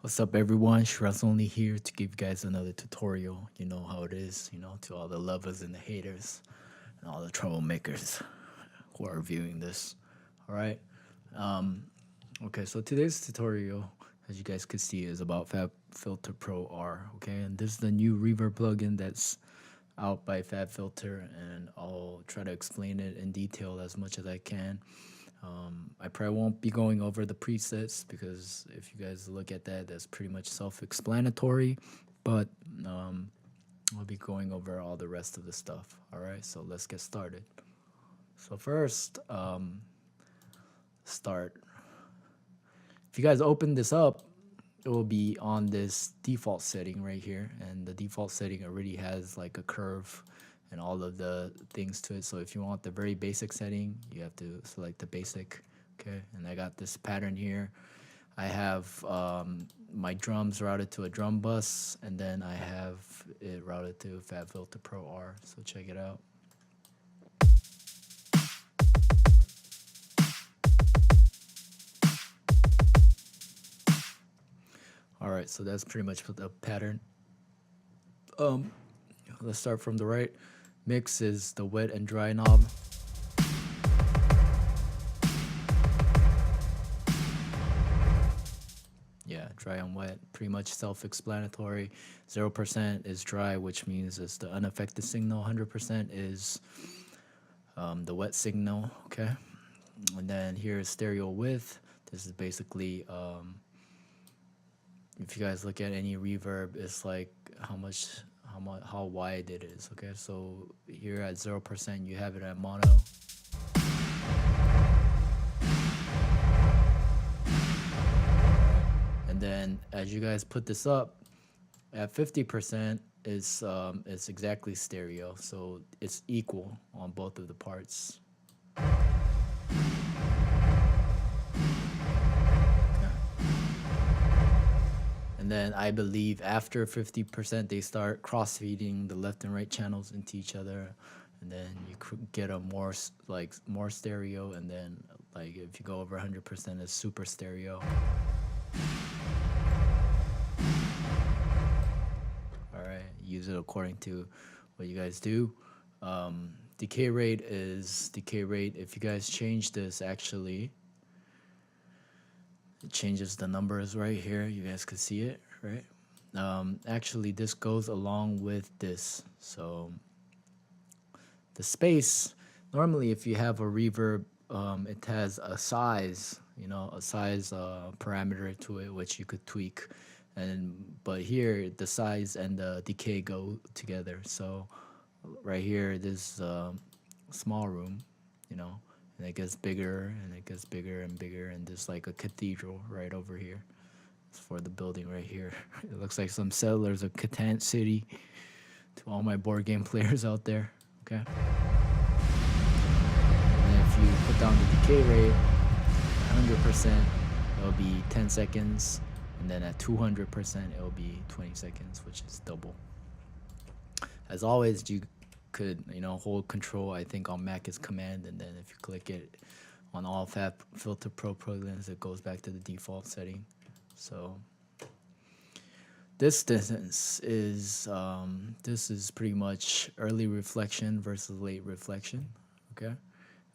What's up, everyone? Shiraz only here to give you guys another tutorial. You know how it is, to all the lovers and the haters and all the troublemakers who are viewing this. All right. Um, okay, so today's tutorial, as you guys can see, is about Fabfilter Pro R. Okay, and this is the new Reverb plugin that's out by Fabfilter, and I'll try to explain it in detail as much as I can. I probably won't be going over the presets because if you guys look at that, that's pretty much self-explanatory, but I'll be going over all the rest of the stuff. All right, so let's get started. So first, start. If you guys open this up, it will be on this default setting right here, and the default setting already has like a curve and all of the things to it. So if you want the very basic setting, you have to select the basic. Okay, and I got this pattern here. I have my drums routed to a drum bus, and then I have it routed to Fabfilter Pro R. So check it out. All right, so that's pretty much the pattern. Let's start from the right. Mix is the wet and dry knob. Yeah, dry and wet, pretty much self-explanatory. 0% is dry, which means it's the unaffected signal. 100% is the wet signal, okay? And then here is stereo width. This is basically, if you guys look at any reverb, it's like how wide it is, okay? So here at 0%, you have it at mono. And then as you guys put this up at 50%, it's exactly stereo, so it's equal on both of the parts. And then I believe after 50%, they start cross-feeding the left and right channels into each other, and then you could get a more stereo, and then like if you go over 100%, it's super stereo. All right, use it according to what you guys do. Decay rate is decay rate. If you guys change this, actually, it changes the numbers right here. You guys could see it, right? Actually, this goes along with this. So the space, normally if you have a reverb, it has a size, a size parameter to it, which you could tweak. But here, the size and the decay go together. So right here, this small room, and it gets bigger and it gets bigger and bigger, and there's like a cathedral right over here. It's for the building right here. It looks like some settlers of Catan City to all my board game players out there. Okay. And if you put down the decay rate, 100%, it'll be 10 seconds, and then at 200%, it'll be 20 seconds, which is double. As always, you could hold control. I think on Mac is command, and then if you click it on all Fabfilter Pro plugins, it goes back to the default setting. So this distance is this is pretty much early reflection versus late reflection, okay?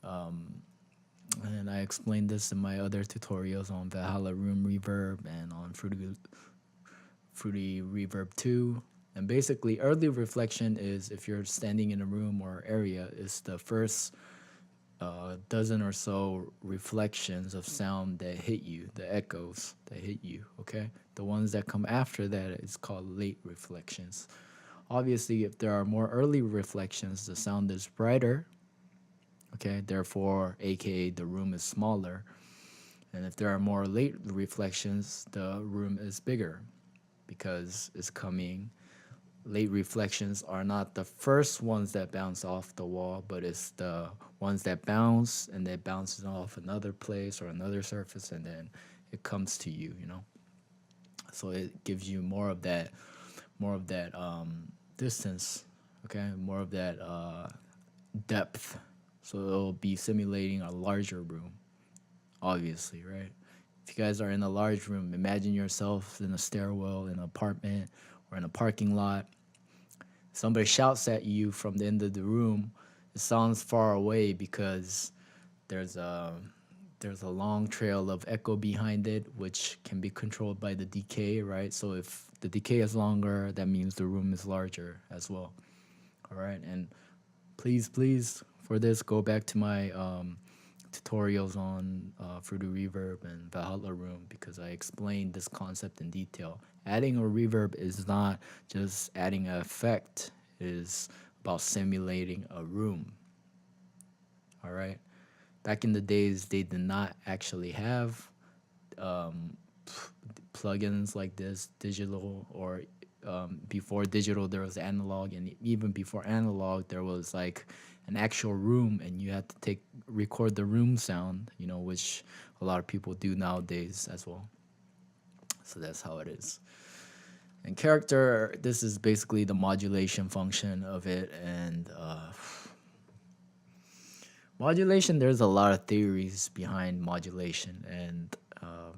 And I explained this in my other tutorials on Valhalla Room Reverb and on Fruity Reverb 2. And basically, early reflection is if you're standing in a room or area, it's the first dozen or so reflections of sound that hit you, the echoes that hit you, okay? The ones that come after that is called late reflections. Obviously, if there are more early reflections, the sound is brighter, okay? Therefore, aka the room is smaller. And if there are more late reflections, the room is bigger because it's coming. Late reflections are not the first ones that bounce off the wall, but it's the ones that bounce and that bounces off another place or another surface, and then it comes to you, So it gives you more of that distance, okay, more of that depth. So it'll be simulating a larger room, obviously, right? If you guys are in a large room, imagine yourself in a stairwell, in an apartment, or in a parking lot. Somebody shouts at you from the end of the room. It sounds far away because there's a there's a long trail of echo behind it, which can be controlled by the decay, right? So if the decay is longer, that means the room is larger as well. All right, and please, for this, go back to my tutorials on Fruity Reverb and Valhalla Room because I explained this concept in detail. Adding a reverb is not just adding an effect; it is about simulating a room. All right. Back in the days, they did not actually have um, plugins like this, digital, or before digital there was analog, and even before analog there was like an actual room, and you had to record the room sound, which a lot of people do nowadays as well. So that's how it is. And character, this is basically the modulation function of it. And modulation, there's a lot of theories behind modulation, and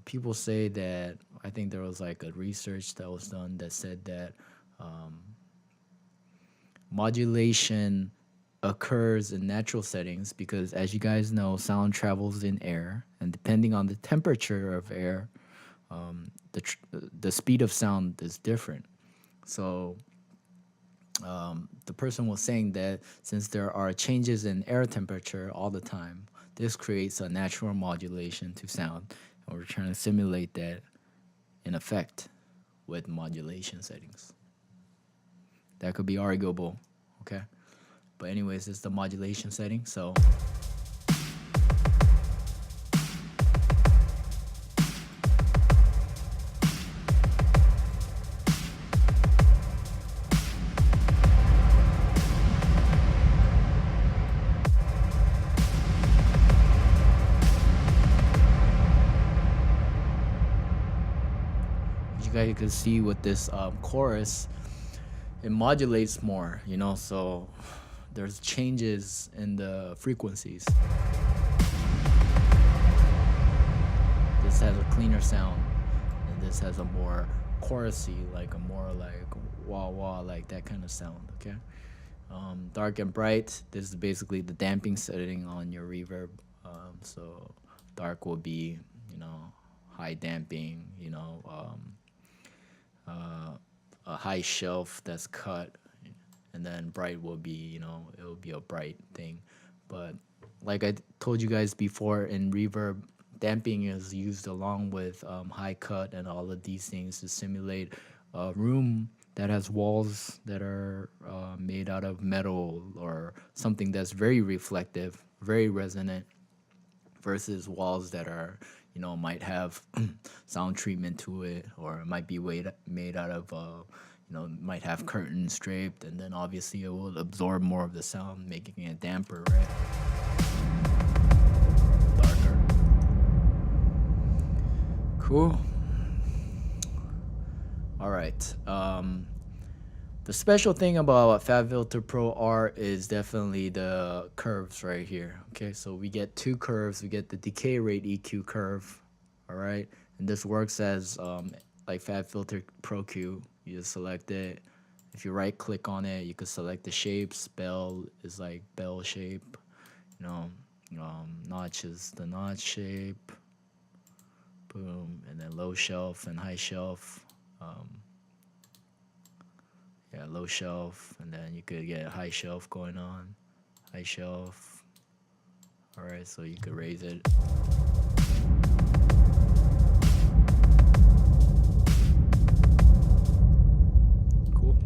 people say that, I think there was like a research that was done that said that modulation occurs in natural settings because, as you guys know, sound travels in air, and depending on the temperature of air, the speed of sound is different. So the person was saying that since there are changes in air temperature all the time, this creates a natural modulation to sound, and we're trying to simulate that in effect with modulation settings. That could be arguable, okay? But anyways, it's the modulation setting, so you guys can see with this chorus, it modulates more, so there's changes in the frequencies. This has a cleaner sound, and this has a more chorusy, like a more like wah wah, like that kind of sound, okay? Dark and bright, this is basically the damping setting on your reverb. So dark will be, high damping, a high shelf that's cut, and then bright will be, it'll be a bright thing. But like I told you guys before, in reverb, damping is used along with high cut and all of these things to simulate a room that has walls that are made out of metal or something that's very reflective, very resonant, versus walls that are, might have sound treatment to it, or it might be made out of, might have curtains draped, and then obviously it will absorb more of the sound, making it damper, right? Darker. Cool. All right. The special thing about Fabfilter Pro R is definitely the curves right here. Okay, so we get two curves. We get the decay rate EQ curve, all right? And this works as like Fabfilter Pro Q. You just select it. If you right click on it, you can select the shapes. Bell is like bell shape. Notch is the notch shape. Boom, and then low shelf and high shelf. Low shelf, and then you could get a high shelf going on. High shelf. All right, so you could raise it. Cool.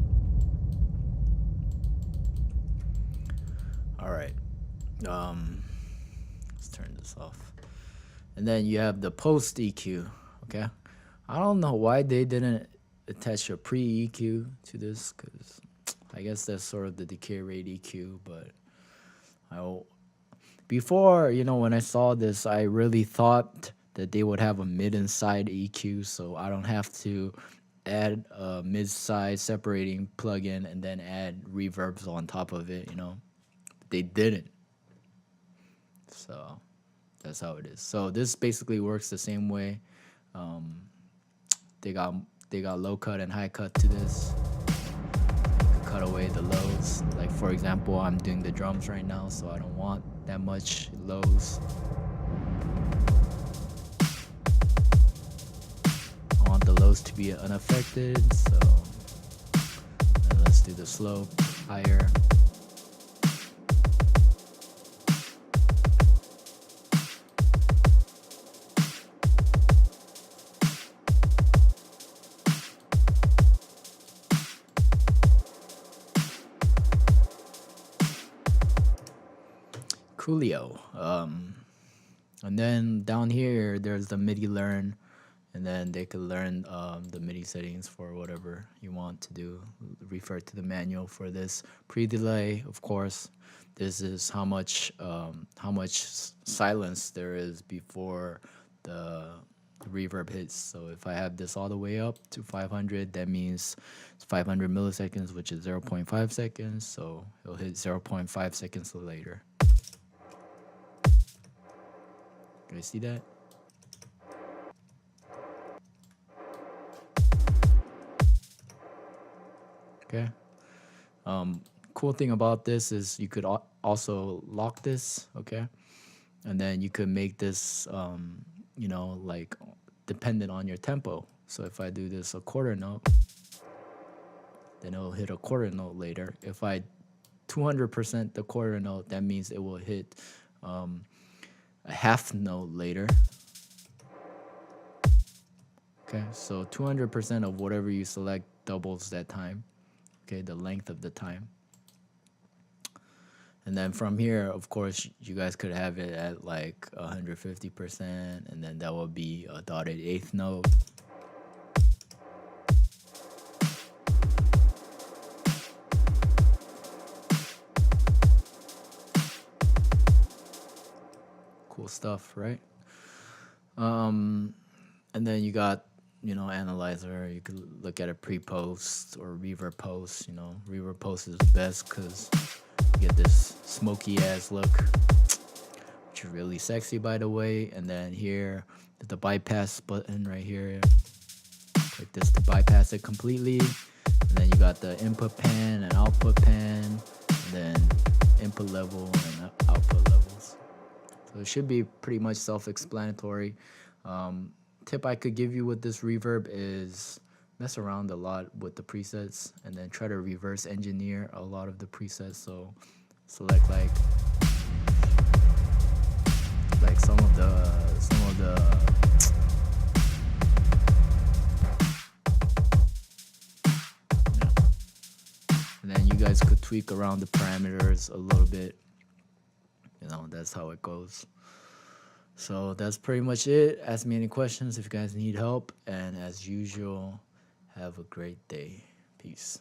All right. Let's turn this off. And then you have the post EQ. Okay. I don't know why they didn't attach a pre-EQ to this, because I guess that's sort of the decay rate EQ. But before, when I saw this, I really thought that they would have a mid and side EQ, so I don't have to add a mid-side separating plugin and then add reverbs on top of it. They didn't. So that's how it is. So this basically works the same way. They got they got low cut and high cut to this. You can cut away the lows. Like for example, I'm doing the drums right now, so I don't want that much lows. I want the lows to be unaffected, so let's do the slope higher. Coolio. And then down here, there's the MIDI learn, and then they could learn the MIDI settings for whatever you want to do. Refer to the manual for this. Pre-delay, of course. This is how much silence there is before the reverb hits. So if I have this all the way up to 500, that means it's 500 milliseconds, which is 0.5 seconds. So it'll hit 0.5 seconds later. You guys see that? Okay. Cool thing about this is you could also lock this, okay? And then you could make this, you know, like dependent on your tempo. So if I do this a quarter note, then it'll hit a quarter note later. If I 200% the quarter note, that means it will hit a half note later. Okay, so 200% of whatever you select doubles that time. Okay, the length of the time. And then from here, of course, you guys could have it at like 150%, and then that will be a dotted eighth note. Cool stuff, right? And then you got, you know, analyzer. You could look at a pre-post or reverb post. You know, reverb post is best because you get this smoky ass look, which is really sexy, by the way. And then here, the bypass button right here. Click this to bypass it completely. And then you got the input pan and output pan, and then input level and output levels. So it should be pretty much self-explanatory. Tip I could give you with this reverb is mess around a lot with the presets and then try to reverse engineer a lot of the presets. So select like some of the yeah. And then you guys could tweak around the parameters a little bit. You know, that's how it goes. So that's pretty much it. Ask me any questions if you guys need help. And as usual, have a great day. Peace.